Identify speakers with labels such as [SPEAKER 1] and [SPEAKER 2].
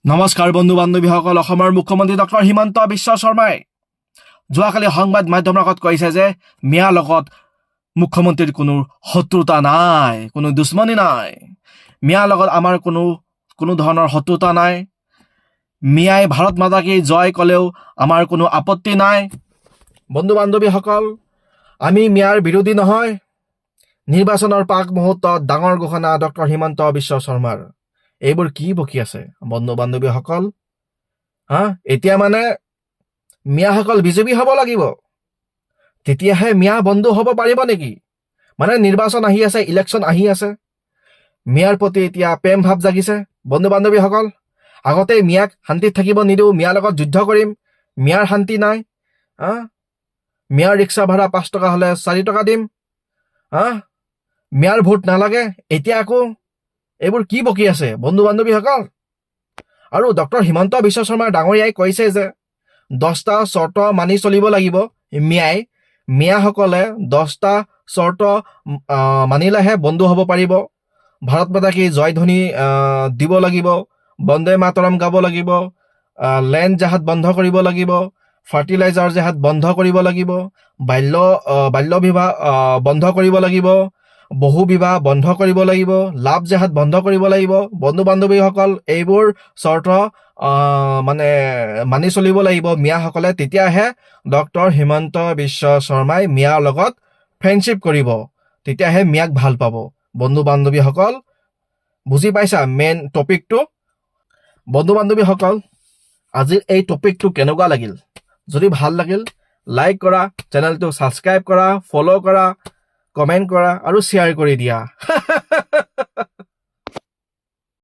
[SPEAKER 1] নমস্কাৰ বন্ধু বান্ধৱীসকল অসমৰ মুখ্যমন্ত্ৰী ডক্টৰ হিমন্ত বিশ্ব শৰ্মাই যোৱাকালি সংবাদ মাধ্যমৰ আগত কৈছে যে মিয়াৰ লগত মুখ্যমন্ত্ৰীৰ কোনো শত্ৰুতা নাই, কোনো দুশ্মনী নাই। মিয়াৰ লগত আমাৰ কোনো ধৰণৰ শত্ৰুতা নাই। মিয়াই ভাৰত মাতা কি জয় ক'লেও আমাৰ কোনো আপত্তি নাই। বন্ধু বান্ধৱীসকল, আমি মিয়াৰ বিৰোধী নহয়। নিৰ্বাচনৰ পাক মুহূৰ্তত ডাঙৰ ঘোষণা ডক্টৰ হিমন্ত বিশ্ব শৰ্মাৰ। এইবোৰ কি বকি আছে বন্ধু বান্ধৱীসকল? এতিয়া মানে মিয়াসকল বিজেপি হ'ব লাগিব, তেতিয়াহে মিয়া বন্ধু হ'ব পাৰিব নেকি? মানে নিৰ্বাচন আহি আছে, ইলেকশ্যন আহি আছে, মিয়াৰ প্ৰতি এতিয়া প্ৰেম ভাৱ জাগিছে। বন্ধু বান্ধৱীসকল, আগতে মিয়াক শান্তিত থাকিব নিদিওঁ, মিয়াৰ লগত যুদ্ধ কৰিম, মিয়াৰ শান্তি নাই। মিয়াৰ ৰিক্সা ভাড়া 5 টকা হ'লে 4 টকা দিম। মিয়াৰ ভোট নালাগে, এতিয়া আকৌ এইবোৰ কি বকি আছে বন্ধু বান্ধৱীসকল? আৰু ডক্টৰ হিমন্ত বিশ্ব শৰ্মা ডাঙৰীয়াই কৈছে যে 10টা চৰ্ত মানি চলিব লাগিব। মিয়াসকলে 10টা চৰ্ত মানিলেহে বন্ধু হ'ব পাৰিব। ভাৰত মাতা কি জয় ধ্বনি দিব লাগিব, বন্দে মাতৰম গাব লাগিব, লেণ্ড জাহাজ বন্ধ কৰিব লাগিব, ফাৰ্টিলাইজাৰ জাহাজ বন্ধ কৰিব লাগিব, বাল্য বিবাহ বন্ধ কৰিব লাগিব, বহু বিবাহ বন্ধ কৰিব লাগিব, লাভ জেহাদ বন্ধ কৰিব লাগিব। বন্ধু বান্ধৱীসকল, এইবোৰ চৰ্ত মানি চলিব লাগিব মিয়াসকলে, তেতিয়াহে ডক্টৰ হিমন্ত বিশ্ব শৰ্মাই মিয়াৰ লগত ফ্ৰেণ্ডশ্বিপ কৰিব, তেতিয়াহে মিয়াক ভাল পাব। বন্ধু বান্ধৱীসকল, বুজি পাইছা মেইন টপিকটো? বন্ধু বান্ধৱীসকল, আজিৰ এই টপিকটো কেনেকুৱা লাগিল? যদি ভাল লাগিল লাইক কৰা, চেনেলটো ছাবস্ক্ৰাইব কৰা, ফ'ল' কৰা, কমেণ্ট কৰা আৰু শ্বেয়াৰ কৰি দিয়া।